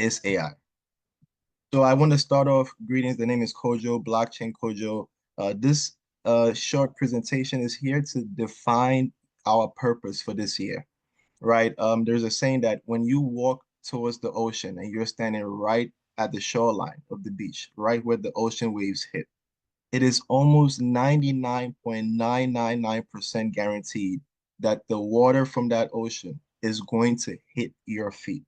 is AI. So I want to start off, greetings. The name is Kojo, Blockchain Kojo. This short presentation is here to define our purpose for this year, right? There's a saying that when you walk towards the ocean and you're standing right at the shoreline of the beach, right where the ocean waves hit, it is almost 99.999% guaranteed that the water from that ocean is going to hit your feet.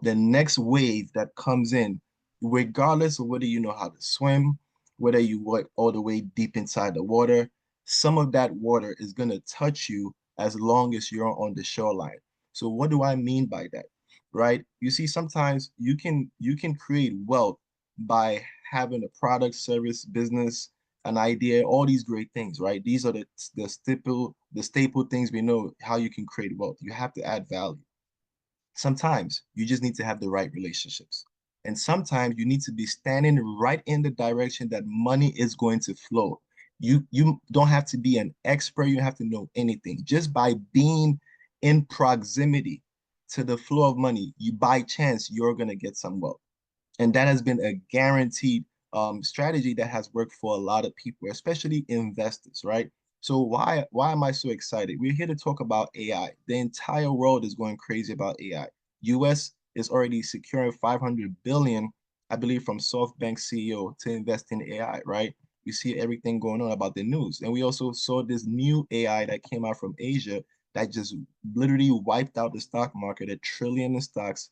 The next wave that comes in, regardless of whether you know how to swim, whether you went all the way deep inside the water, some of that water is going to touch you as long as you're on the shoreline. So what do I mean by that? Right? You see, sometimes you can create wealth by having a product, service, business, an idea, all these great things, right? These are the staple things we know how you can create wealth. You have to add value. Sometimes you just need to have the right relationships. And sometimes you need to be standing right in the direction that money is going to flow. You don't have to be an expert, you don't have to know anything. Just by being in proximity to the flow of money, you by chance you're going to get some wealth. And that has been a guaranteed strategy that has worked for a lot of people, especially investors, right? So why am I so excited? We're here to talk about AI. The entire world is going crazy about AI. US is already securing 500 billion, I believe, from SoftBank CEO to invest in AI, right? We see everything going on about the news. And we also saw this new AI that came out from Asia that just literally wiped out the stock market, a trillion in stocks,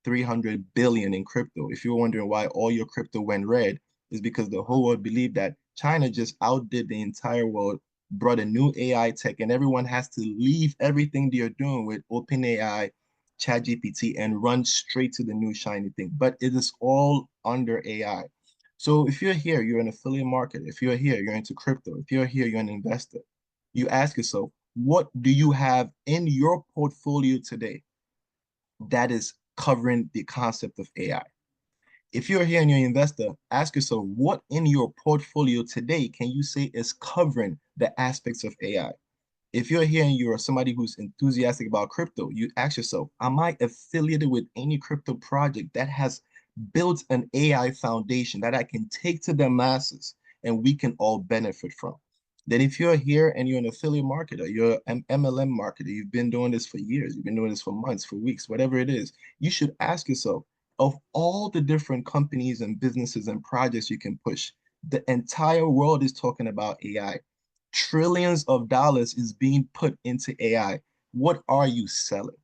300 billion in crypto. If you're wondering why all your crypto went red, is because the whole world believed that China just outdid the entire world, brought a new AI tech, and everyone has to leave everything they're doing with OpenAI, ChatGPT, and run straight to the new shiny thing. But it is all under AI. So if you're here, you're an affiliate marketer. If you're here, you're into crypto. If you're here, you're an investor. You ask yourself, what do you have in your portfolio today that is covering the concept of AI? If you're here and you're an investor, ask yourself, what in your portfolio today can you say is covering the aspects of AI? If you're here and you're somebody who's enthusiastic about crypto, you ask yourself, am I affiliated with any crypto project that has built an AI foundation that I can take to the masses and we can all benefit from? Then if you're here and you're an affiliate marketer, you're an MLM marketer, you've been doing this for years, you've been doing this for months, for weeks, whatever it is, you should ask yourself, of all the different companies and businesses and projects you can push, the entire world is talking about AI. Trillions of dollars is being put into AI. What are you selling?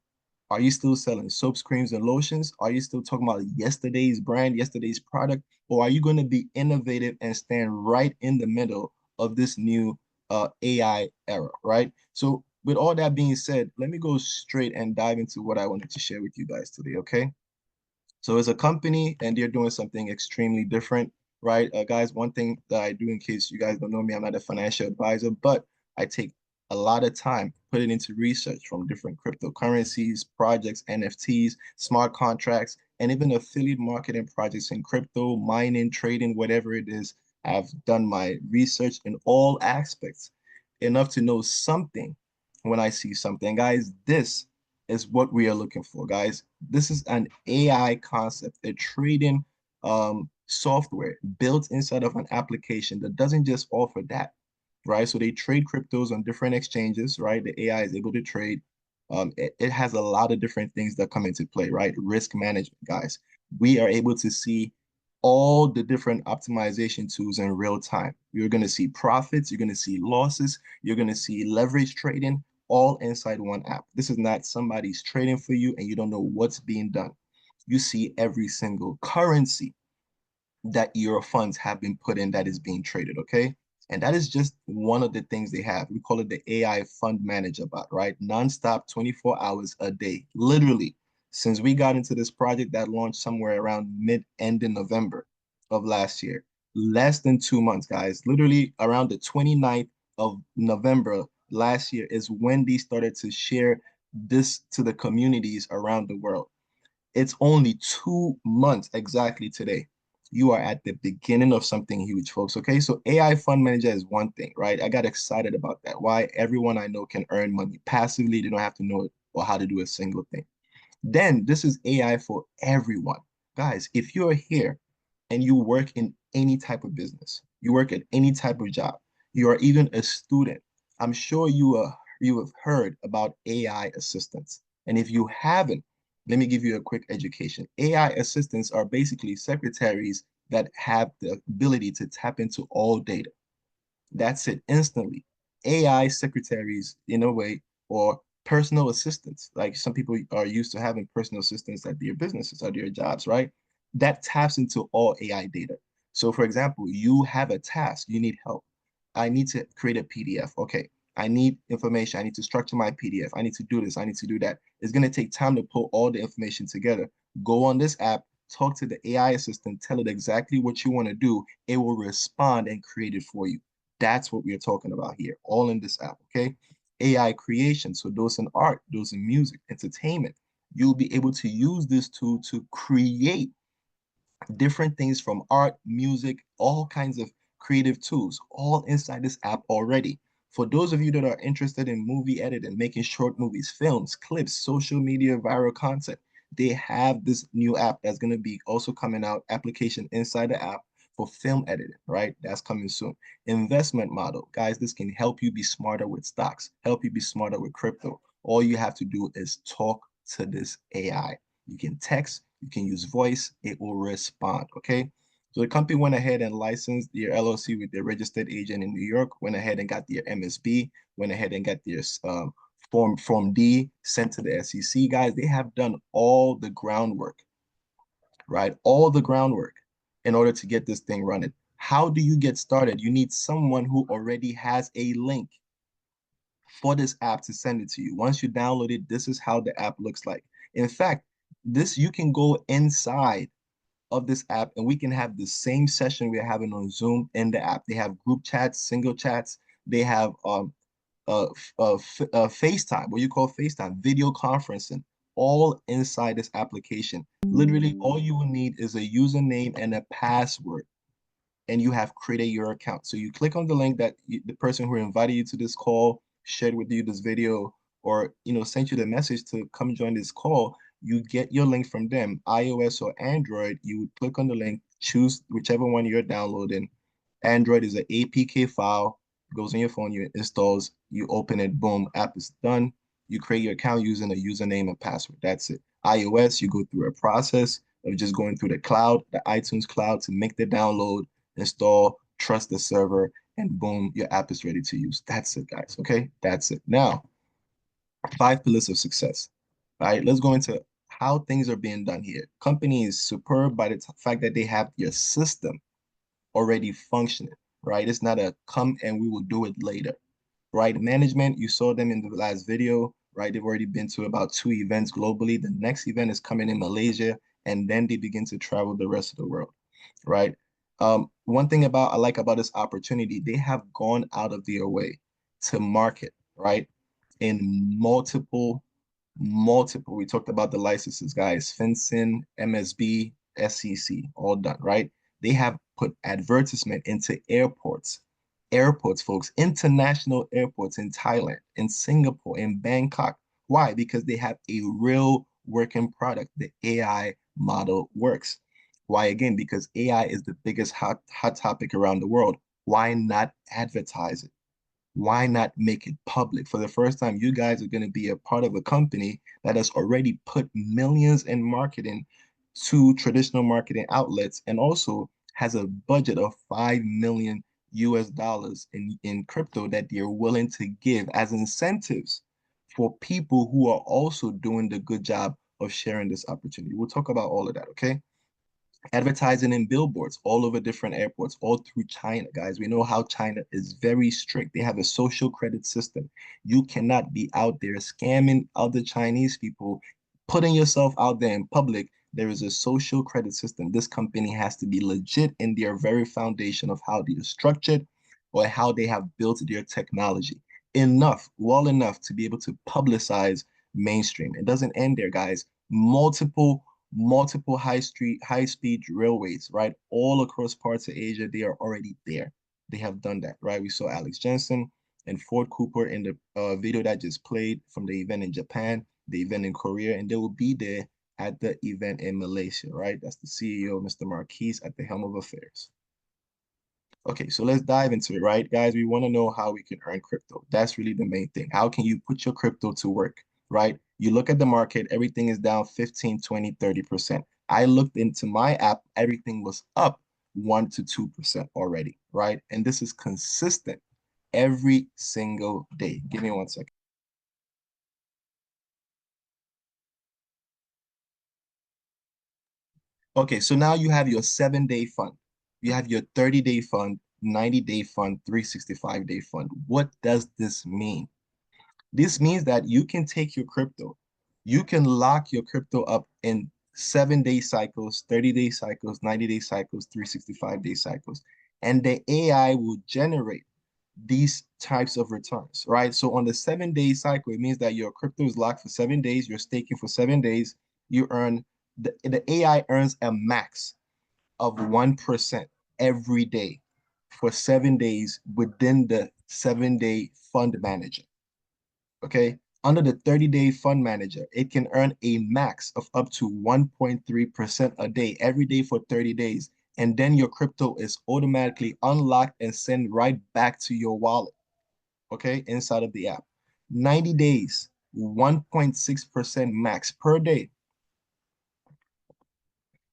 Are you still selling soaps, creams, and lotions? Are you still talking about yesterday's brand, yesterday's product? Or are you going to be innovative and stand right in the middle of this new AI era, right? So with all that being said, let me go straight and dive into what I wanted to share with you guys today, okay? So it's a company and they're doing something extremely different, right? Guys, one thing that I do, in case you guys don't know me, I'm not a financial advisor, but I take a lot of time putting into research from different cryptocurrencies, projects, NFTs, smart contracts, and even affiliate marketing projects in crypto, mining, trading, whatever it is. I've done my research in all aspects enough to know something when I see something. Guys, this is what we are looking for, guys. This is an AI concept, a trading software built inside of an application that doesn't just offer that, right? So they trade cryptos on different exchanges, right? The AI is able to trade. It has a lot of different things that come into play, right? Risk management, guys. We are able to see all the different optimization tools in real time. You're going to see profits, you're going to see losses, you're going to see leverage trading, all inside one app. This is not somebody's trading for you and you don't know what's being done. You see every single currency that your funds have been put in that is being traded, okay? And that is just one of the things they have. We call it the AI fund manager bot, right? Nonstop, 24 hours a day, literally. Since we got into this project that launched somewhere around mid-end in November of last year, less than 2 months, guys, literally around the 29th of November last year is when they started to share this to the communities around the world. It's only 2 months exactly today. You are at the beginning of something huge, folks. Okay, so AI fund manager is one thing, right? I got excited about that. Why? Everyone I know can earn money passively. They don't have to know it or how to do a single thing. Then this is AI for everyone. Guys, if you're here and you work in any type of business, you work at any type of job, you are even a student, I'm sure you have heard about AI assistants. And if you haven't, let me give you a quick education. AI assistants are basically secretaries that have the ability to tap into all data. That's it instantly. AI secretaries, in a way, or personal assistants. Like some people are used to having personal assistants at their businesses or their jobs, right? That taps into all AI data. So, for example, you have a task, you need help. I need to create a PDF. Okay. I need information. I need to structure my PDF. I need to do this. I need to do that. It's going to take time to pull all the information together. Go on this app, talk to the AI assistant, tell it exactly what you want to do. It will respond and create it for you. That's what we are talking about here, all in this app, okay? AI creation, so those in art, those in music, entertainment. You'll be able to use this tool to create different things from art, music, all kinds of creative tools, all inside this app already. For those of you that are interested in movie editing, making short movies, films, clips, social media, viral content, they have this new app that's going to be also coming out, application inside the app for film editing, right? That's coming soon. Investment model. Guys, this can help you be smarter with stocks, help you be smarter with crypto. All you have to do is talk to this AI. You can text, you can use voice, it will respond. Okay. So the company went ahead and licensed their LLC with their registered agent in New York, went ahead and got their MSB, went ahead and got their Form D sent to the SEC. Guys, they have done all the groundwork, right? All the groundwork in order to get this thing running. How do you get started? You need someone who already has a link for this app to send it to you. Once you download it, this is how the app looks like. In fact, this you can go inside of this app and we can have the same session we're having on Zoom in the app. They have group chats, single chats. They have FaceTime, what you call FaceTime, video conferencing, all inside this application. Literally, all you will need is a username and a password and you have created your account. So you click on the link that the person who invited you to this call shared with you this video or sent you the message to come join this call. You get your link from them, iOS or Android. You would click on the link, choose whichever one you're downloading. Android is an APK file, goes on your phone, you installs, you open it, boom, app is done. You create your account using a username and password. That's it. iOS, you go through a process of just going through the cloud, the iTunes cloud to make the download, install, trust the server, and boom, your app is ready to use. That's it, guys. Okay, that's it. Now, 5 pillars of success. All right, let's go into how things are being done here. Company is superb by the fact that they have your system already functioning, right? It's not a come and we will do it later, right? Management, you saw them in the last video, right? They've already been to about 2 events globally. The next event is coming in Malaysia, and then they begin to travel the rest of the world, right? One thing I like about this opportunity, they have gone out of their way to market, right? In multiple. We talked about the licenses, guys. FinCEN, MSB, SEC, all done, right? They have put advertisement into airports, folks, international airports in Thailand, in Singapore, in Bangkok. Why? Because they have a real working product. The AI model works. Why again? Because AI is the biggest hot topic around the world. Why not advertise it? Why not make it public? For the first time, you guys are going to be a part of a company that has already put millions in marketing to traditional marketing outlets and also has a budget of 5 million US dollars in crypto that they're willing to give as incentives for people who are also doing the good job of sharing this opportunity. We'll talk about all of that, okay? Advertising in billboards all over different airports, all through China, guys. We know how China is very strict. They have a social credit system. You cannot be out there scamming other Chinese people, putting yourself out there in public. There is a social credit system. This company has to be legit in their very foundation of how they are structured or how they have built their technology. Well enough to be able to publicize mainstream. It doesn't end there, guys. Multiple high speed railways, right? All across parts of Asia, they are already there. They have done that, right? We saw Alex Jensen and Ford Cooper in the video that just played from the event in Japan, the event in Korea, and they will be there at the event in Malaysia, right? That's the CEO, Mr. Marquise, at the helm of affairs. Okay, so let's dive into it, right? Guys, we want to know how we can earn crypto. That's really the main thing. How can you put your crypto to work, right? You look at the market, everything is down 15, 20, 30%. I looked into my app, everything was up 1 to 2% already, right? And this is consistent every single day. Give me 1 second. Okay, so now you have your 7-day fund. You have your 30-day fund, 90-day fund, 365-day fund. What does this mean? This means that you can take your crypto, you can lock your crypto up in 7-day cycles, 30-day cycles, 90-day cycles, 365-day cycles, and the AI will generate these types of returns, right? So on the 7-day cycle, it means that your crypto is locked for 7 days, you're staking for 7 days, you earn the AI earns a max of 1% every day for 7 days within the 7-day fund manager. Okay. Under the 30-day fund manager, it can earn a max of up to 1.3% a day every day for 30 days. And then your crypto is automatically unlocked and sent right back to your wallet. Okay. Inside of the app. 90 days, 1.6% max per day,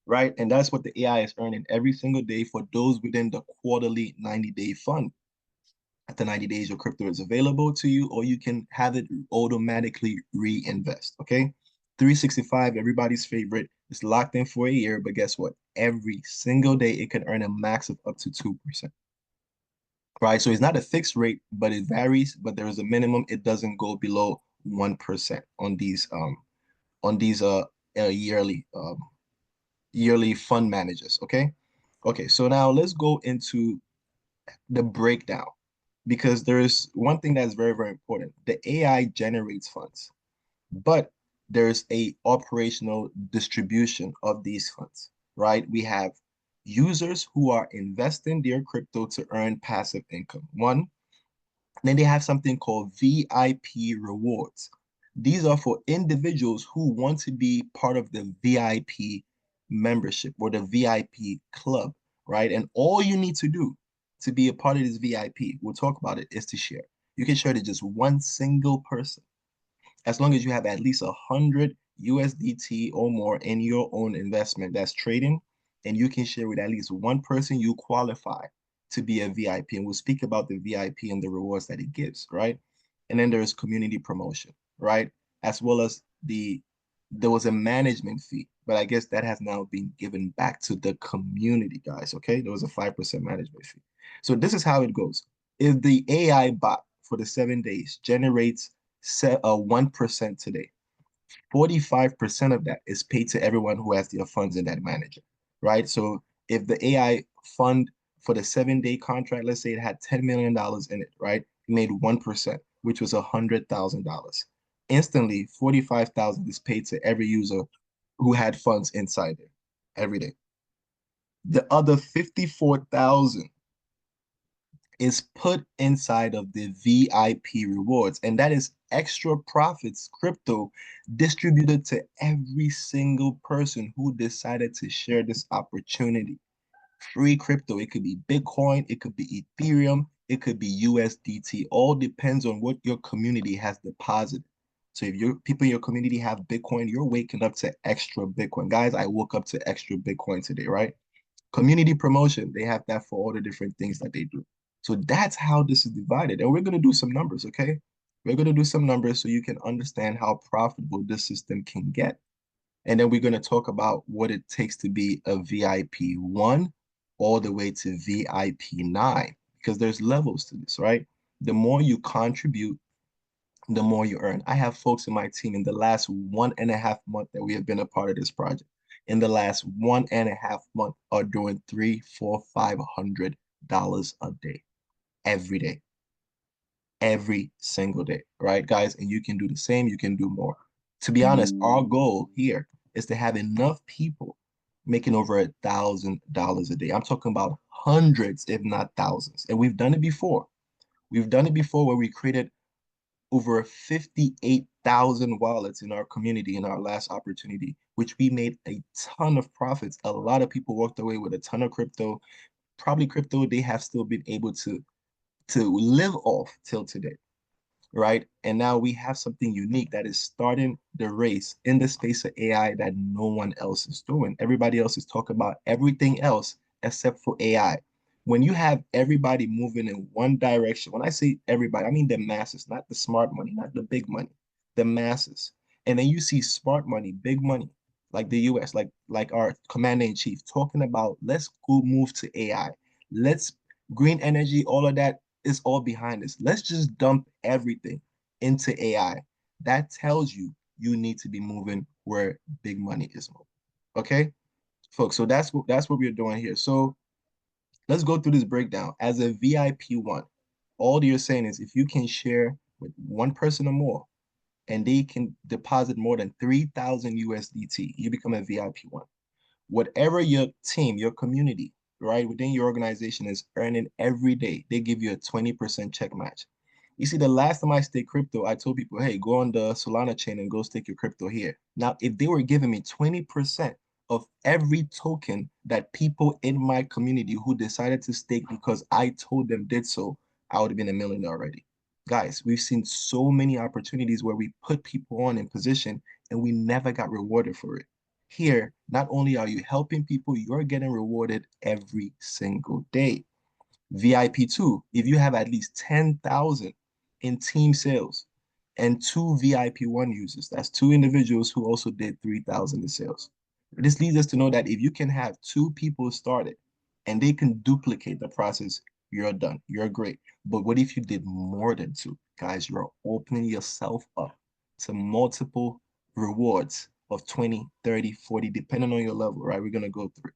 right? And that's what the AI is earning every single day for those within the quarterly 90-day fund. After 90 days, your crypto is available to you, or you can have it automatically reinvest. Okay. 365, everybody's favorite. It's locked in for a year, but guess what? Every single day, it can earn a max of up to 2%. Right. So it's not a fixed rate, but it varies, but there is a minimum. It doesn't go below 1% on these yearly fund managers. Okay. Okay. So now let's go into the breakdown because there's one thing that's very, very important. The AI generates funds, but there's a operational distribution of these funds, right? We have users who are investing their crypto to earn passive income. One, then they have something called VIP rewards. These are for individuals who want to be part of the VIP membership or the VIP club, right? And all you need to do to be a part of this VIP, we'll talk about it, is to share. You can share to just one single person as long as you have at least 100 USDT or more in your own investment that's trading, and you can share with at least one person, you qualify to be a VIP. And we'll speak about the VIP and the rewards that it gives, right? And then there's community promotion, right? As well as there was a management fee, but I guess that has now been given back to the community, guys. Okay. There was a 5% management fee. So this is how it goes. If the AI bot for the 7 days generates 1% today, 45% of that is paid to everyone who has their funds in that manager, right? So if the AI fund for the 7-day contract, let's say it had $10 million in it, right? It made 1%, which was $100,000. Instantly, 45,000 is paid to every user who had funds inside there every day. The other 54,000 is put inside of the VIP rewards. And that is extra profits, crypto distributed to every single person who decided to share this opportunity. Free crypto, it could be Bitcoin, it could be Ethereum, it could be USDT. All depends on what your community has deposited. So if your people in your community have Bitcoin, you're waking up to extra Bitcoin. Guys, I woke up to extra Bitcoin today, right? Community promotion, they have that for all the different things that they do. So that's how this is divided. And we're going to do some numbers, okay? We're going to do some numbers so you can understand how profitable this system can get. And then we're going to talk about what it takes to be a VIP 1 all the way to VIP 9, because there's levels to this, right? The more you contribute, the more you earn. I have folks in my team in the last 1.5 month that we have been a part of this project. In the last 1.5 month are doing three, four, $500 a day, every single day, right, guys? And you can do the same, you can do more. To be honest, our goal here is to have enough people making over $1,000 a day. I'm talking about hundreds, if not thousands. And we've done it before. We've done it before where we created over 58,000 wallets in our community in our last opportunity which we made a ton of profits. A lot of people walked away with a ton of crypto, probably crypto they have still been able to live off till today, right? And now we have something unique that is starting the race in the space of AI that no one else is doing. Everybody else is talking about everything else except for AI. When you have everybody moving in one direction, when I say everybody, I mean the masses, not the smart money, not the big money, the masses. And then you see smart money, big money, like the US, like our commander in chief, talking about let's go move to AI. Let's green energy, all of that is all behind us. Let's just dump everything into AI. That tells you you need to be moving where big money is moving. Okay, folks. So that's what we're doing here. So let's go through this breakdown. As a VIP one, all you're saying is if you can share with one person or more, and they can deposit more than 3,000 USDT, you become a VIP one. Whatever your team, your community, right, within your organization is earning every day, they give you a 20% check match. You see, the last time I staked crypto, I told people, hey, go on the Solana chain and go stake your crypto here. Now, if they were giving me 20% of every token that people in my community who decided to stake because I told them did so, I would have been a millionaire already. Guys, we've seen so many opportunities where we put people on in position and we never got rewarded for it. Here, not only are you helping people, you're getting rewarded every single day. VIP2, if you have at least 10,000 in team sales and two VIP1 users, that's two individuals who also did 3,000 in sales. This leads us to know that if you can have two people started and they can duplicate the process, you're done. You're great. But what if you did more than two? Guys, you're opening yourself up to multiple rewards of 20, 30, 40, depending on your level, right? We're going to go through.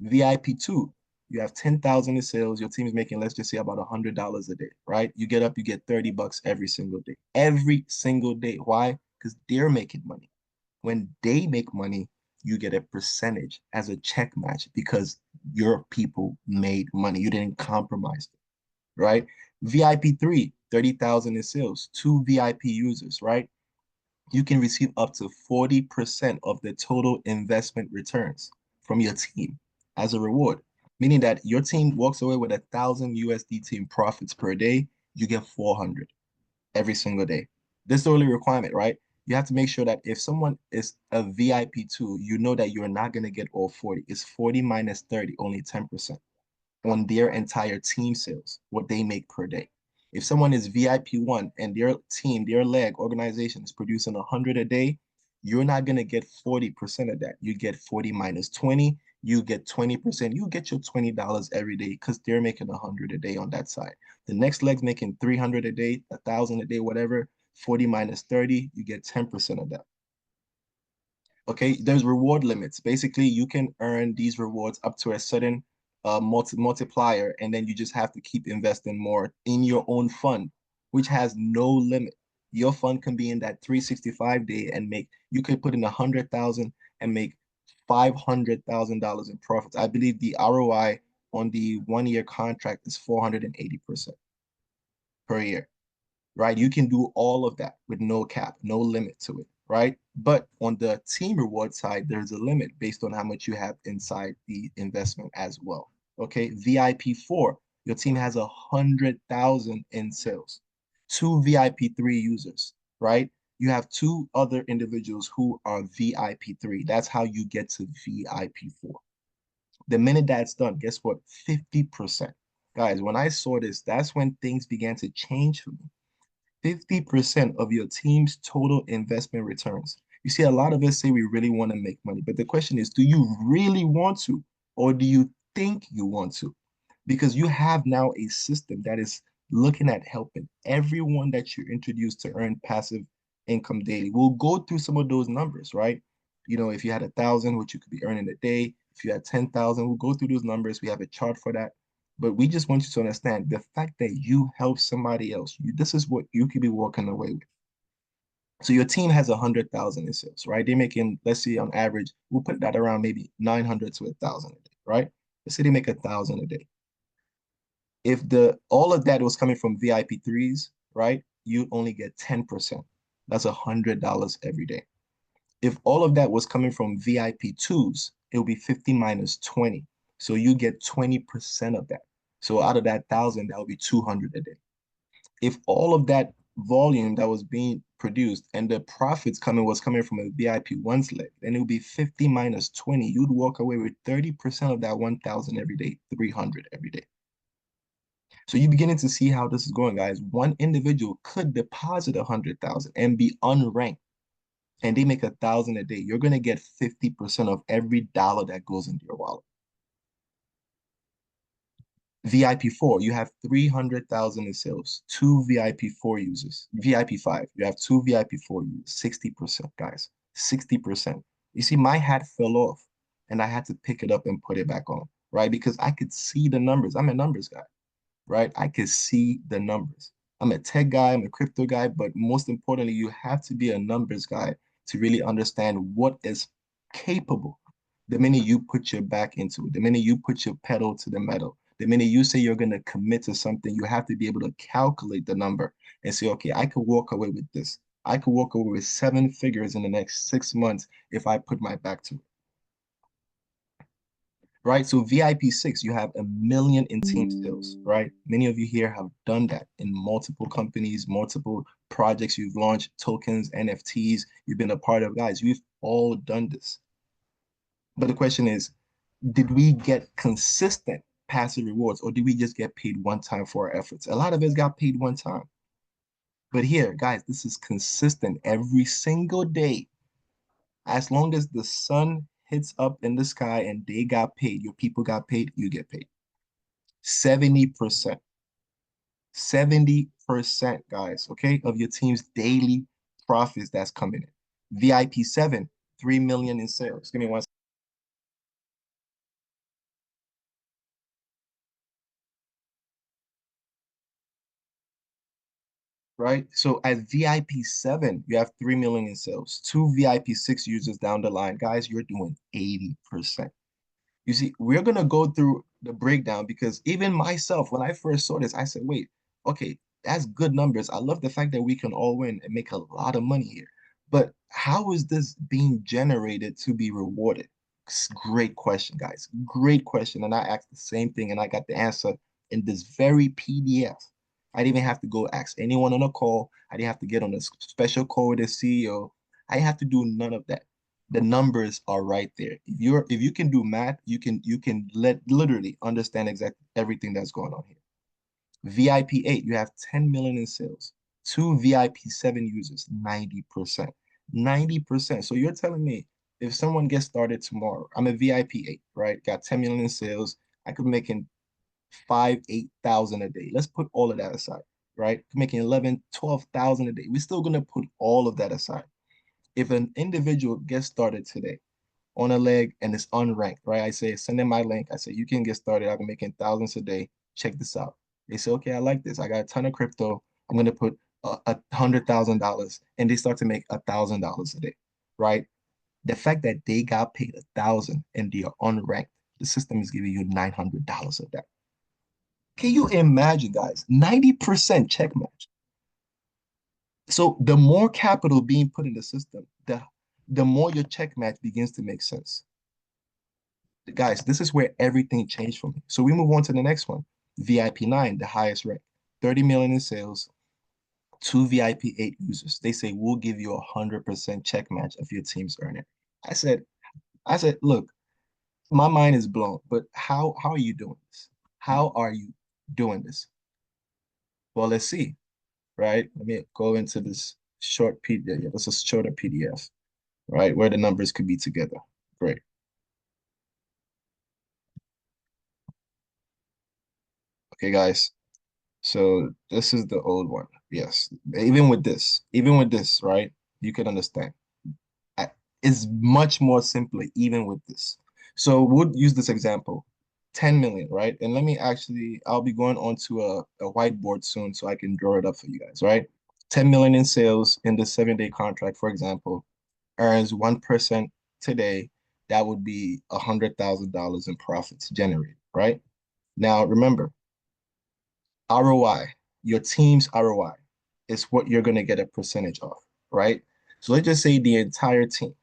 VIP2, you have 10,000 in sales. Your team is making, let's just say, about $100 a day, right? You get up, you get 30 bucks every single day. Every single day. Why? Because they're making money. When they make money, you get a percentage as a check match because your people made money. You didn't compromise them, right? VIP3, 30,000 in sales, two VIP users, right? You can receive up to 40% of the total investment returns from your team as a reward, meaning that your team walks away with 1,000 USDT in profits per day, you get 400 every single day. This is the only requirement, right? You have to make sure that if someone is a VIP2, you know that you're not going to get all 40. It's 40 minus 30, only 10% on their entire team sales, what they make per day. If someone is VIP1 and their team, their leg organization is producing 100 a day, you're not going to get 40% of that. You get 40 minus 20, you get 20%. You get your $20 every day because they're making 100 a day on that side. The next leg's making 300 a day, 1,000 a day, whatever. 40 minus 30, you get 10% of that. Okay, there's reward limits. Basically, you can earn these rewards up to a certain multiplier, and then you just have to keep investing more in your own fund, which has no limit. Your fund can be in that 365 day and make, you could put in 100,000 and make $500,000 in profits. I believe the ROI on the 1 year contract is 480% per year, right? You can do all of that with no cap, no limit to it, right? But on the team reward side, there's a limit based on how much you have inside the investment as well. Okay, VIP4, your team has 100,000 in sales, two VIP3 users, right? You have two other individuals who are VIP3. That's how you get to VIP4. The minute that's done, guess what? 50%. Guys, when I saw this, that's when things began to change for me. 50% of your team's total investment returns. You see, a lot of us say we really want to make money, but the question is, do you really want to, or do you think you want to? Because you have now a system that is looking at helping everyone that you introduce to earn passive income daily. We'll go through some of those numbers, right? You know, if you had 1,000, which you could be earning a day, if you had 10,000, we'll go through those numbers. We have a chart for that. But we just want you to understand the fact that you help somebody else, this is what you could be walking away with. So your team has 100,000 in sales, right? They're making, let's see, on average, we'll put that around maybe 900 to 1,000 a day, right? Let's say they make 1,000 a day. If the all of that was coming from VIP3s, right? You only get 10%. That's $100 every day. If all of that was coming from VIP twos, it would be 50 minus 20. So you get 20% of that. So out of that 1,000, that would be 200 a day. If all of that volume that was being produced and the profits coming was coming from a VIP ones leg, then it would be 50 minus 20. You'd walk away with 30% of that 1,000 every day, 300 every day. So you're beginning to see how this is going, guys. One individual could deposit 100,000 and be unranked, and they make 1,000 a day. You're gonna get 50% of every dollar that goes into your wallet. VIP4, you have 300,000 in sales, two VIP4 users. VIP5, you have two VIP4 users, 60%, guys, 60%. You see, my hat fell off and I had to pick it up and put it back on, right? Because I could see the numbers. I'm a numbers guy, right? I could see the numbers. I'm a tech guy, I'm a crypto guy, but most importantly, you have to be a numbers guy to really understand what is capable. The minute you put your back into it, the minute you put your pedal to the metal, the minute you say you're going to commit to something, you have to be able to calculate the number and say, okay, I could walk away with this. I could walk away with 7 figures in the next 6 months if I put my back to it, right? So VIP6, you have 1 million in team sales, right? Many of you here have done that in multiple companies, multiple projects you've launched, tokens, NFTs, you've been a part of, guys. We've all done this. But the question is, did we get consistent passive rewards or did we just get paid one time for our efforts? A lot of us got paid one time. But here, guys, this is consistent every single day. As long as the sun hits up in the sky and they got paid, your people got paid, you get paid. 70%. 70%, guys, okay, of your team's daily profits that's coming in. VIP7, 3 million in sales. Give me one. Right? So at VIP7, you have 3 million in sales. Two VIP6 users down the line, guys, you're doing 80%. You see, we're gonna go through the breakdown because even myself, when I first saw this, I said, wait, okay, that's good numbers. I love the fact that we can all win and make a lot of money here. But how is this being generated to be rewarded? Great question, guys. Great question. And I asked the same thing and I got the answer in this very PDF. I didn't even have to go ask anyone on a call. I didn't have to get on a special call with the CEO. I didn't have to do none of that. The numbers are right there. If you can do math, you can literally understand exactly everything that's going on here. VIP8, you have 10 million in sales. Two VIP7 users, 90%. 90%. So you're telling me if someone gets started tomorrow, I'm a VIP8, right? Got 10 million in sales. I could be making 8,000 a day. Let's put all of that aside, right? Making 11, 12,000 a day. We're still gonna put all of that aside. If an individual gets started today on a leg and it's unranked, right? I say, send them my link. I say, you can get started. I've been making thousands a day. Check this out. They say, okay, I like this. I got a ton of crypto. I'm going to put $100,000 and they start to make $1,000 a day, right? The fact that they got paid 1,000 and they are unranked, the system is giving you $900 of that. Can you imagine, guys? 90% check match. So the more capital being put in the system, the more your check match begins to make sense. Guys, this is where everything changed for me. So we move on to the next one. VIP9, the highest rank, 30 million in sales, two VIP8 users. They say we'll give you 100% check match if your team's earning. I said, look, my mind is blown, but how are you doing this? How are you doing this? Well, let's see, right? Let me go into this short PDF. Yeah, this is shorter PDF, right? Where the numbers could be together. Great. Okay, guys. So this is the old one. Yes. Even with this, right? You can understand. I, it's much more simpler even with this. So we'll use this example. 10 million, right? And let me actually, I'll be going on to a whiteboard soon so I can draw it up for you guys, right? 10 million in sales in the 7-day contract, for example, earns 1% today. That would be $100,000 in profits generated, right? Now, remember, ROI, your team's ROI is what you're going to get a percentage of, right? So let's just say the entire team.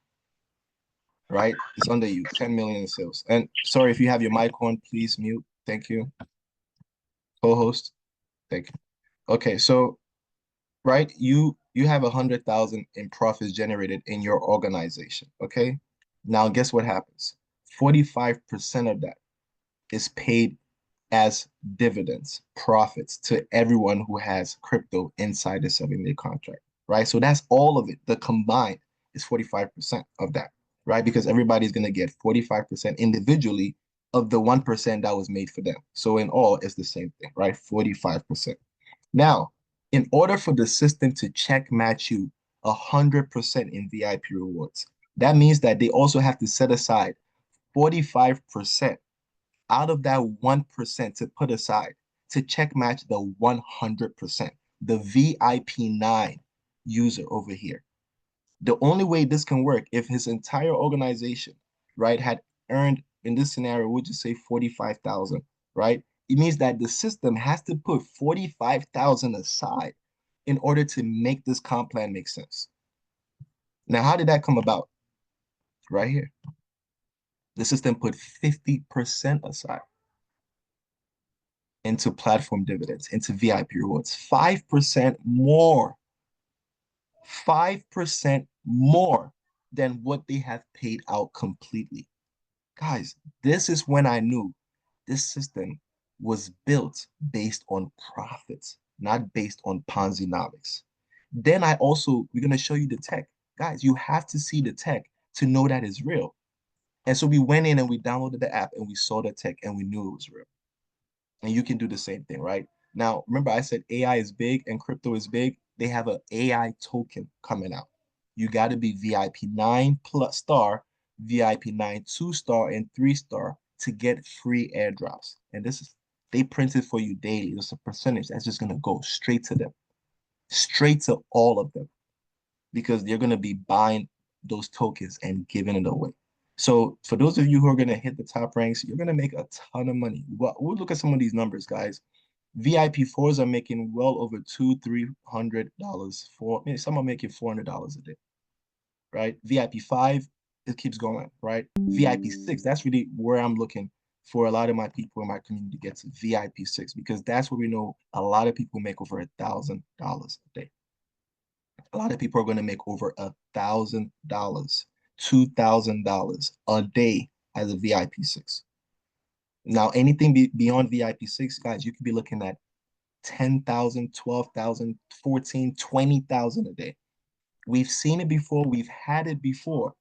right? It's under you, 10 million in sales. And sorry, if you have your mic on, please mute. Thank you. Co-host, thank you. Okay, so right, you have 100,000 in profits generated in your organization. Okay, now guess what happens? 45% of that is paid as dividends, profits to everyone who has crypto inside the 7-day contract, right? So that's all of it. The combined is 45% of that, right? Because everybody's going to get 45% individually of the 1% that was made for them. So in all, it's the same thing, right? 45%. Now, in order for the system to check match you 100% in VIP rewards, that means that they also have to set aside 45% out of that 1% to put aside to check match the 100%, the VIP9 user over here. The only way this can work if his entire organization, right, had earned in this scenario, we'll just say 45,000, right? It means that the system has to put 45,000 aside in order to make this comp plan make sense. Now, how did that come about? Right here. The system put 50% aside into platform dividends, into VIP rewards. 5% more, 5% more than what they have paid out completely. Guys, this is when I knew this system was built based on profits, not based on Ponzi-nomics. Then we're going to show you the tech. Guys, you have to see the tech to know that it's real. And so we went in and we downloaded the app and we saw the tech and we knew it was real. And you can do the same thing, right? Now, remember I said AI is big and crypto is big. They have an AI token coming out. You got to be VIP 9 plus star, VIP 9 2-star, and 3-star to get free airdrops. And they print it for you daily. There's a percentage that's just going to go straight to them, straight to all of them, because they're going to be buying those tokens and giving it away. So for those of you who are going to hit the top ranks, you're going to make a ton of money. Well, we'll look at some of these numbers, guys. VIP 4s are making well over $200-300 for, some are making $400 a day, right? VIP 5, it keeps going, right? VIP 6, that's really where I'm looking for a lot of my people in my community to get to VIP 6, because that's where we know a lot of people make over $1,000 a day. A lot of people are going to make over $1,000, $2,000 a day as a VIP 6. Now, anything beyond VIP 6, guys, you could be looking at 10,000, 12,000, 14, 20,000 a day. We've seen it before. We've had it before.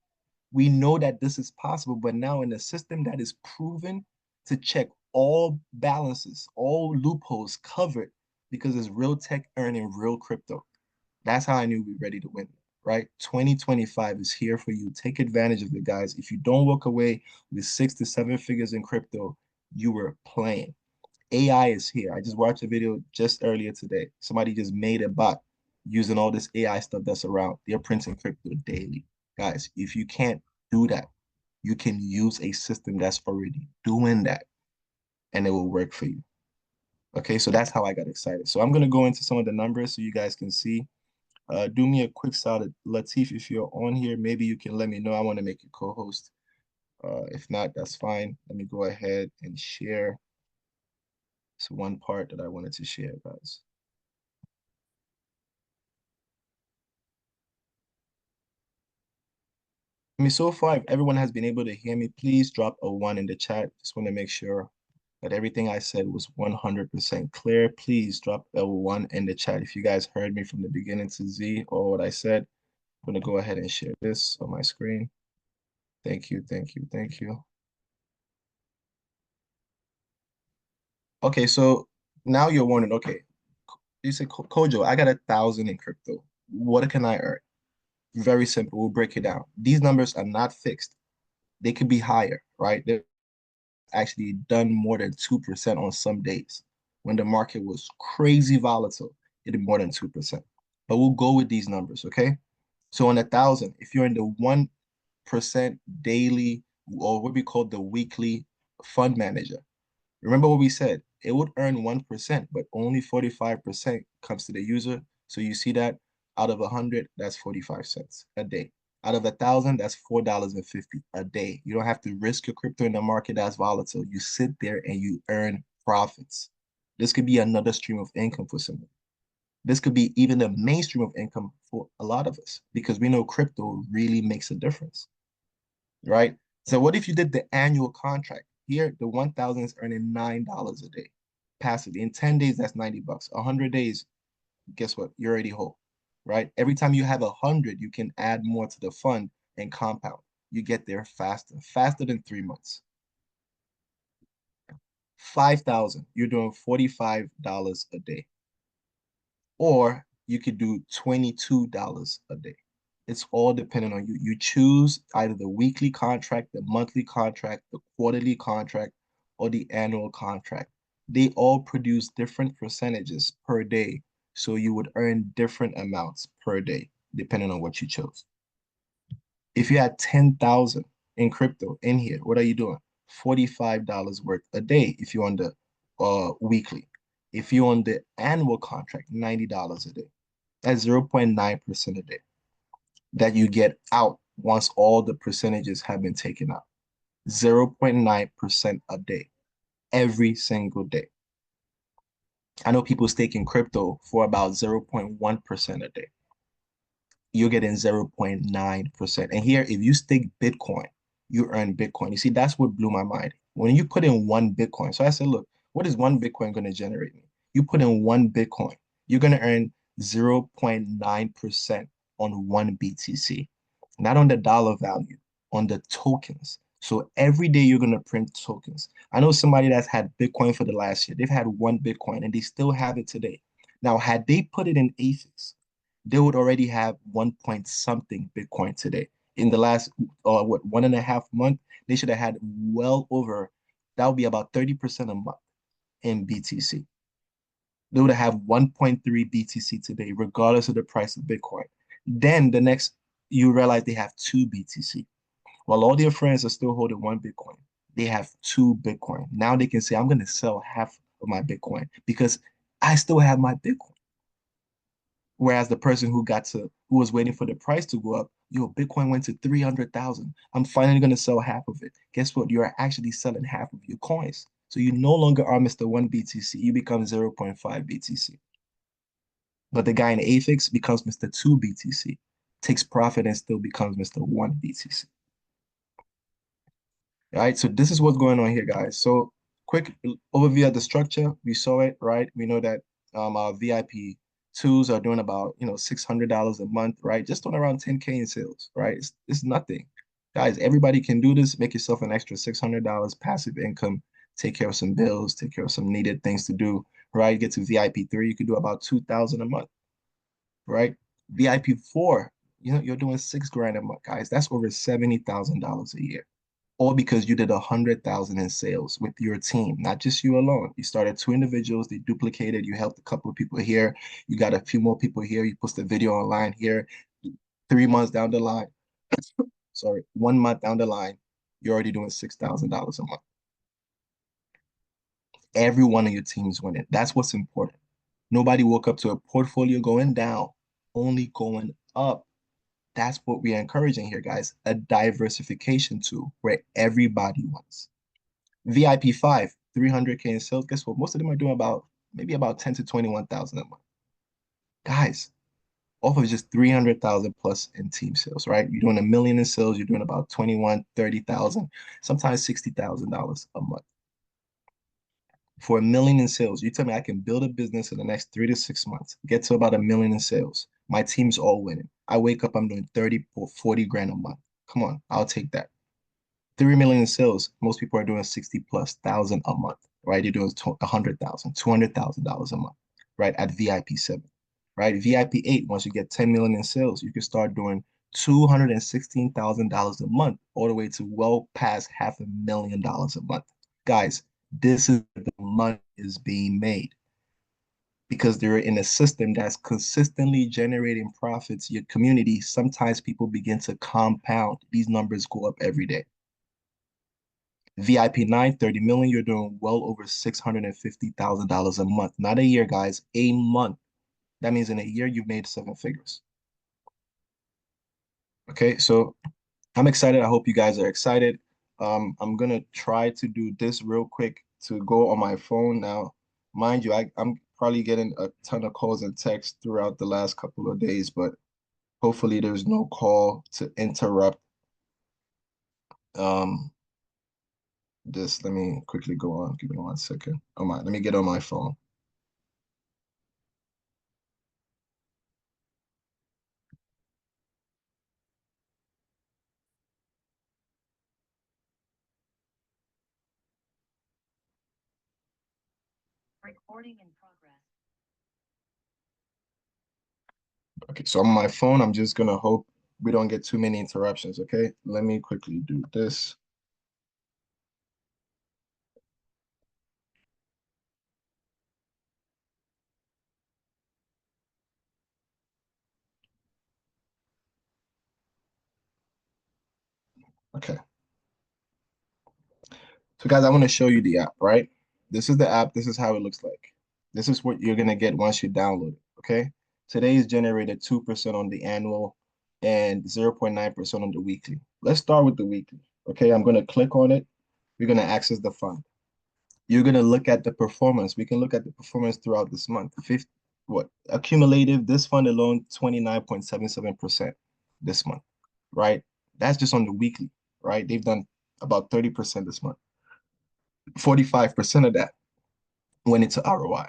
We know that this is possible, but now in a system that is proven to check all balances, all loopholes covered, because it's real tech earning real crypto. That's how I knew we were ready to win, right? 2025 is here for you. Take advantage of it, guys. If you don't walk away with 6 to 7 figures in crypto, you were playing. AI is here. I just watched a video just earlier today. Somebody just made a bot using all this AI stuff that's around. They're printing crypto daily. Guys, if you can't do that, you can use a system that's already doing that and it will work for you. Okay, so that's how I got excited. So I'm going to go into some of the numbers so you guys can see. Do me a quick solid, Latif, if you're on here, maybe you can let me know. I want to make you co-host. If not, that's fine. Let me go ahead and share. It's one part that I wanted to share, guys. I mean, so far, if everyone has been able to hear me, please drop a 1 in the chat. Just want to make sure that everything I said was 100% clear. Please drop a 1 in the chat if you guys heard me from the beginning to Z or what I said. I'm going to go ahead and share this on my screen. Thank you, thank you, thank you. Okay, so now you're wondering, okay, you say, Kojo, I got 1,000 in crypto. What can I earn? Very simple. We'll break it down. These numbers are not fixed. They could be higher, right? They're actually done more than 2% on some days. When the market was crazy volatile, it did more than 2%. But we'll go with these numbers, okay? So on 1,000, if you're in the 1% daily, or what we call the weekly fund manager, remember what we said, it would earn 1%, but only 45% comes to the user. So you see that out of 100, that's 45 cents a day. Out of 1,000, that's $4.50 a day. You don't have to risk your crypto in the market that's volatile. You sit there and you earn profits. This could be another stream of income for someone. This could be even the main stream of income for a lot of us because we know crypto really makes a difference, right? So what if you did the annual contract? Here, the 1,000 is earning $9 a day. Passive. In 10 days, that's $90. 100 days, guess what? You're already whole, right? Every time you have 100, you can add more to the fund and compound. You get there faster than 3 months. 5,000, you're doing $45 a day. Or you could do $22 a day. It's all dependent on you. You choose either the weekly contract, the monthly contract, the quarterly contract, or the annual contract. They all produce different percentages per day. So you would earn different amounts per day, depending on what you chose. If you had 10,000 in crypto in here, what are you doing? $45 worth a day if you're on the weekly. If you're on the annual contract, $90 a day. That's 0.9% a day that you get out once all the percentages have been taken out. 0.9% a day, every single day. I know people staking crypto for about 0.1% a day. You're getting 0.9%. And here, if you stake Bitcoin, you earn Bitcoin. You see, that's what blew my mind. When you put in one Bitcoin, so I said, look, what is one Bitcoin going to generate me? You put in one Bitcoin, you're going to earn 0.9% on one BTC, not on the dollar value, on the tokens. So every day you're going to print tokens. I know somebody that's had Bitcoin for the last year. They've had one Bitcoin and they still have it today. Now, had they put it in AFIX, they would already have 1 point something Bitcoin today. In the last, what, 1.5 months, they should have had well over, that would be about 30% a month in BTC. They would have 1.3 BTC today, regardless of the price of Bitcoin. Then the next, you realize they have two BTC. While all their friends are still holding one Bitcoin, they have two Bitcoin. Now they can say, I'm going to sell half of my Bitcoin because I still have my Bitcoin. Whereas the person who was waiting for the price to go up, yo, Bitcoin went to 300,000. I'm finally going to sell half of it. Guess what? You're actually selling half of your coins. So you no longer are Mr. 1 BTC. You become 0.5 BTC. But the guy in AFIX becomes Mr. 2 BTC, takes profit and still becomes Mr. 1 BTC. Right? So this is what's going on here, guys. So quick overview of the structure. We saw it, right? We know that our VIP twos are doing about, $600 a month, right? Just on around 10K in sales, right? It's nothing. Guys, everybody can do this. Make yourself an extra $600 passive income. Take care of some bills, take care of some needed things to do, right? Get to VIP 3, you could do about 2,000 a month, right? VIP 4, you're doing 6 grand a month, guys. That's over $70,000 a year, all because you did 100,000 in sales with your team, not just you alone. You started two individuals, they duplicated, you helped a couple of people here, you got a few more people here, you posted a video online here. 3 months down the line, sorry, 1 month down the line, you're already doing $6,000 a month. Every one of your teams winning. That's what's important. Nobody woke up to a portfolio going down, only going up. That's what we're encouraging here, guys. A diversification tool where everybody wins. VIP 5, 300K in sales. Guess what? Most of them are doing maybe about 10 to 21,000 a month. Guys, off of just 300,000 plus in team sales, right? You're doing 1 million in sales, you're doing about 21, 30,000, sometimes $60,000 a month. For 1 million in sales, you tell me I can build a business in the next 3 to 6 months, get to about 1 million in sales. My team's all winning. I wake up, I'm doing 30 or 40 grand a month. Come on, I'll take that. 3 million in sales, most people are doing 60 plus thousand a month, right? You're doing 100,000, $200,000 a month, right? At VIP 7, right? VIP 8, once you get 10 million in sales, you can start doing $216,000 a month, all the way to well past $500,000 a month. Guys, this is the money is being made because they're in a system that's consistently generating profits. Your community, sometimes people begin to compound. These numbers go up every day. VIP 9, 30 million, you're doing well over $650,000 a month. Not a year, guys, a month. That means in a year, you've made 7 figures. Okay, so I'm excited. I hope you guys are excited. I'm gonna try to do this real quick to go on my phone now. Mind you, I'm probably getting a ton of calls and texts throughout the last couple of days, but hopefully there's no call to interrupt um this. Let me quickly go on. Give me 1 second. Oh my, let me get on my phone. Okay, so on my phone, I'm just gonna hope we don't get too many interruptions. Okay, let me quickly do this. Okay. So guys, I want to show you the app, right? This is the app. This is how it looks like. This is what you're gonna get once you download it, okay? Today is generated 2% on the annual and 0.9% on the weekly. Let's start with the weekly, okay? I'm gonna click on it. We're gonna access the fund. You're gonna look at the performance. We can look at the performance throughout this month. Fifth, what accumulative, this fund alone, 29.77% this month, right? That's just on the weekly, right? They've done about 30% this month. 45% of that went into ROI.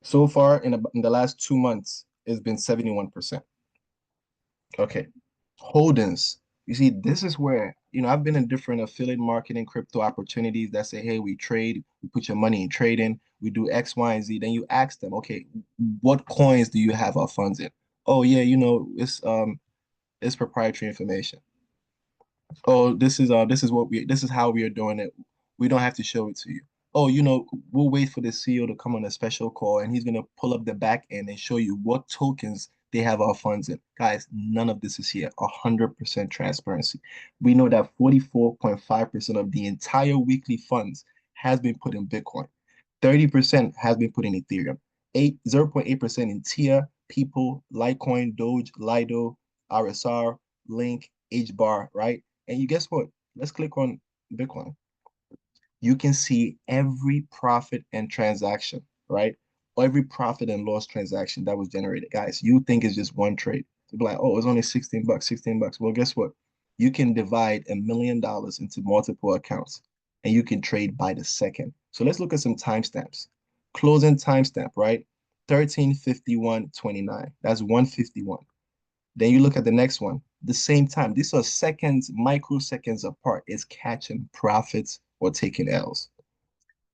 So far in the last 2 months, it's been 71%. Okay. Holdings. You see, this is where, I've been in different affiliate marketing crypto opportunities that say, hey, we trade, we put your money in trading, we do X, Y, and Z. Then you ask them, okay, what coins do you have our funds in? Oh yeah, it's proprietary information. Oh, this is how we are doing it. We don't have to show it to you. Oh, we'll wait for the CEO to come on a special call and he's gonna pull up the back end and show you what tokens they have our funds in. Guys, none of this is here. 100% transparency. We know that 44.5% of the entire weekly funds has been put in Bitcoin. 30% has been put in Ethereum. 0.8% in TIA, People, Litecoin, Doge, Lido, RSR, Link, HBAR, right? And you guess what? Let's click on Bitcoin. You can see every profit and transaction, right? Every profit and loss transaction that was generated. Guys, you think it's just one trade. You'd be like, oh, it's only 16 bucks, 16 bucks. Well, guess what? You can divide $1 million into multiple accounts and you can trade by the second. So let's look at some timestamps. Closing timestamp, right? 13:51:29. That's 151. Then you look at the next one, the same time. These are seconds, microseconds apart. It's catching profits or taking L's.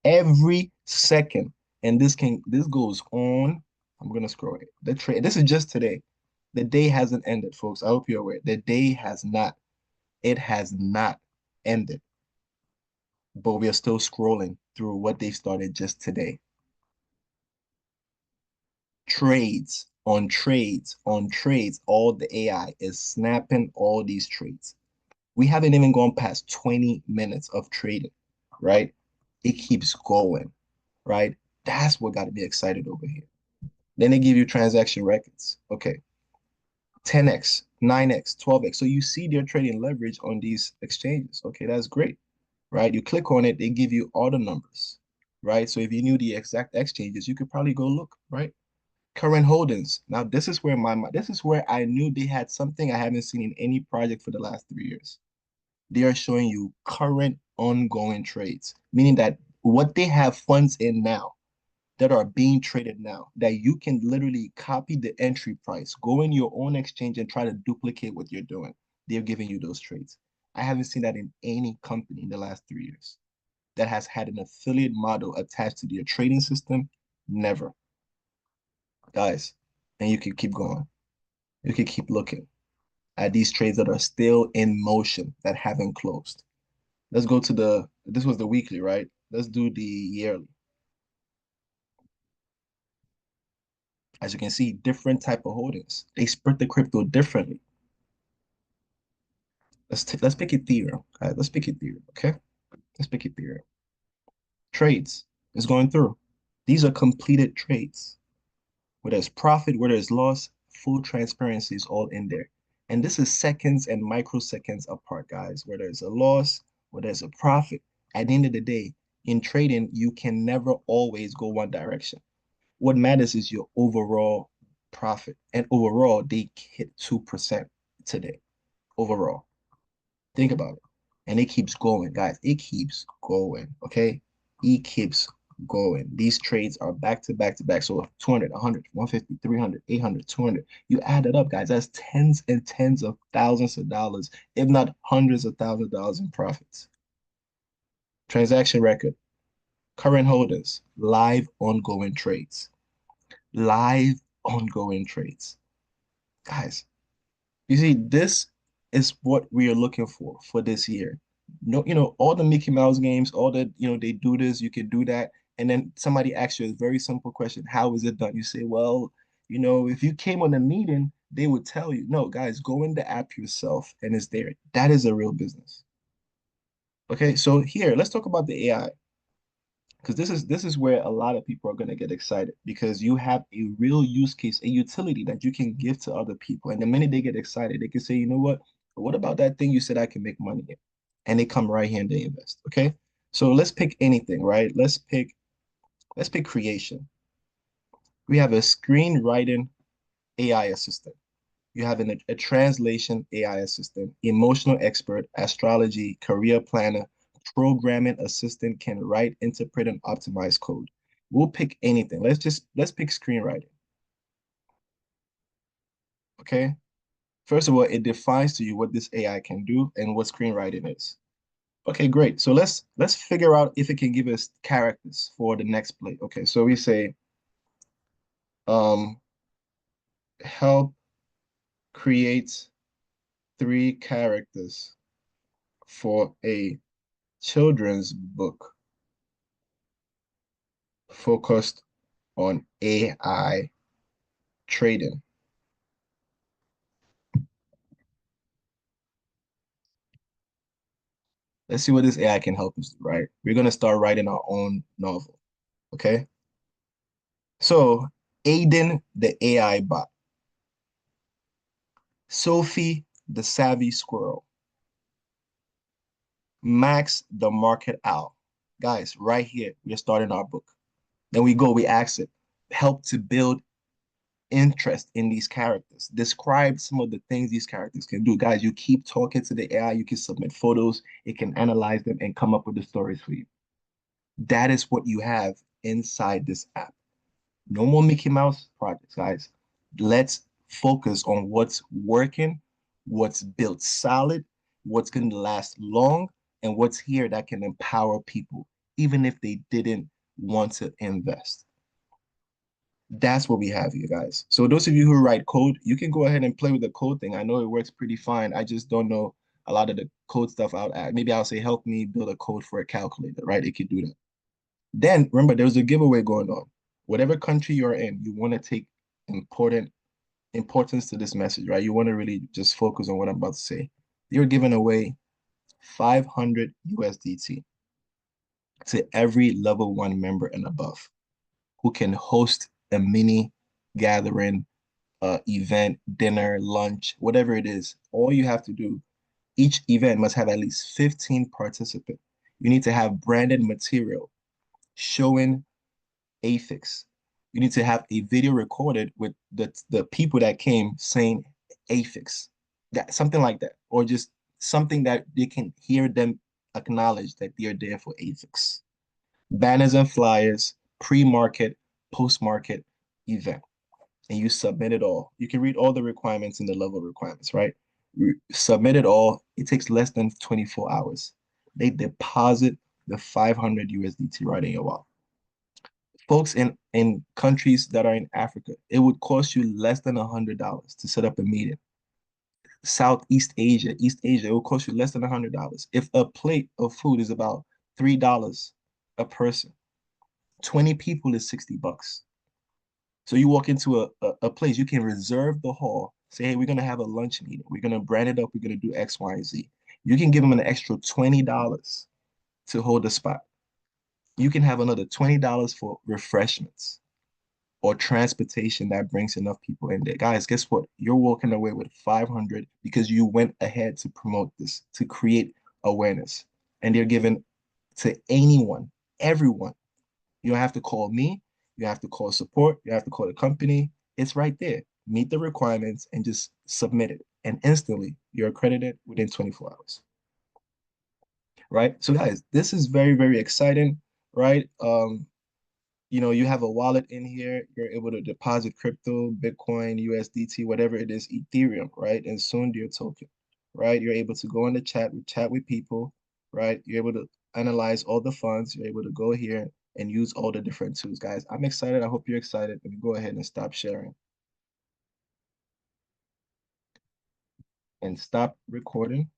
Every second. And this goes on. I'm gonna scroll it. The trade. This is just today. The day hasn't ended, folks. I hope you're aware. The day has not. It has not ended. But we are still scrolling through what they started just today. Trades on trades on trades. All the AI is snapping all these trades. We haven't even gone past 20 minutes of trading, right? It keeps going, right? That's what got to be excited over here. Then they give you transaction records. Okay, 10x, 9x, 12x. So you see they're trading leverage on these exchanges. Okay, that's great, right? You click on it, they give you all the numbers, right? So if you knew the exact exchanges, you could probably go look, right? Current holdings. Now this is where I knew they had something I haven't seen in any project for the last 3 years. They are showing you current ongoing trades, meaning that what they have funds in now that are being traded now, that you can literally copy the entry price, go in your own exchange and try to duplicate what you're doing. They're giving you those trades. I haven't seen that in any company in the last 3 years that has had an affiliate model attached to their trading system. Never, guys. And you can keep going. You can keep looking at these trades that are still in motion that haven't closed. Let's go to this was the weekly, right? Let's do the yearly. As you can see, different type of holdings. They split the crypto differently. Let's pick Ethereum. Let's pick Ethereum, okay? Let's pick Ethereum. Trades is going through. These are completed trades. Where there's profit, where there's loss, full transparency is all in there. And this is seconds and microseconds apart, guys, where there's a loss, where there's a profit. At the end of the day, in trading, you can never always go one direction. What matters is your overall profit. And overall, they hit 2% today. Overall. Think about it. And it keeps going, guys. It keeps going. Okay. It keeps going. These trades are back to back to back. So 200, 100, 150, 300, 800, 200. You add it up, guys. That's tens and tens of thousands of dollars, if not hundreds of thousands of dollars in profits. Transaction record, current holders, live ongoing trades. Live ongoing trades. Guys, you see, this is what we are looking for this year. No, all the Mickey Mouse games, all the, they do this, you can do that. And then somebody asks you a very simple question, how is it done? You say, well, if you came on a meeting, they would tell you. No, guys, go in the app yourself and it's there. That is a real business. Okay, so here, let's talk about the AI. Because this is where a lot of people are going to get excited because you have a real use case, a utility that you can give to other people. And the minute they get excited, they can say, you know what about that thing you said I can make money in? And they come right here and they invest. Okay. So let's pick anything, right? Let's pick creation. We have a screenwriting AI assistant. You have a translation AI assistant, emotional expert, astrology, career planner, programming assistant can write, interpret, and optimize code. We'll pick anything. Let's pick screenwriting. Okay. First of all, it defines to you what this AI can do and what screenwriting is. Okay, great. So let's figure out if it can give us characters for the next play. Okay, so we say um help create 3 characters for a children's book focused on AI trading. Let's see what this AI can help us do, right? We're going to start writing our own novel, okay? So, Aiden, the AI bot. Sophie, the savvy squirrel. Max, the market owl. Guys, right here, we're starting our book. Then we ask it, help to build interest in these characters. Describe some of the things these characters can do. Guys, you keep talking to the AI, you can submit photos, it can analyze them and come up with the stories for you. That is what you have inside this app. No more Mickey Mouse projects, guys. Let's focus on what's working, what's built solid, what's going to last long, and what's here that can empower people, even if they didn't want to invest. That's what we have here, guys. So those of you who write code, you can go ahead and play with the code thing. I know it works pretty fine. I just don't know a lot of the code stuff out. Maybe I'll say, help me build a code for a calculator, right? It could do that. Then remember, there's a giveaway going on. Whatever country you're in, you want to take importance to this message, right? You want to really just focus on what I'm about to say. You're giving away 500 USDT to every level 1 member and above who can host a mini gathering, event, dinner, lunch, whatever it is. All you have to do, each event must have at least 15 participants. You need to have branded material showing AFIX. You need to have a video recorded with the people that came saying AFIX, that something like that, or just something that they can hear them acknowledge that they're there for AFIX. Banners and flyers, pre-market, post-market event, and you submit it all. You can read all the requirements in the level requirements, right? Submit it all. It takes less than 24 hours. They deposit the 500 USDT right in your wallet. Folks in countries that are in Africa, it would cost you less than $100 to set up a meeting. Southeast Asia, East Asia, it will cost you less than $100. If a plate of food is about $3 a person, 20 people is $60. So you walk into a place, you can reserve the hall, say, hey, we're gonna have a lunch meeting. We're gonna brand it up, we're gonna do X, Y, and Z. You can give them an extra $20 to hold the spot. You can have another $20 for refreshments. or transportation that brings enough people in there. Guys, guess what? You're walking away with 500 because you went ahead to promote this, to create awareness. And they're given to anyone, everyone. You don't have to call me. You have to call support. You have to call the company. It's right there. Meet the requirements and just submit it. And instantly, you're accredited within 24 hours. Right? So, guys, this is very, very exciting, right? You have a wallet in here. You're able to deposit crypto, Bitcoin, USDT, whatever it is, Ethereum, right? And soon your token, right? You're able to go in the chat with people, right? You're able to analyze all the funds. You're able to go here and use all the different tools, guys. I'm excited. I hope you're excited. Let me go ahead and stop sharing and stop recording.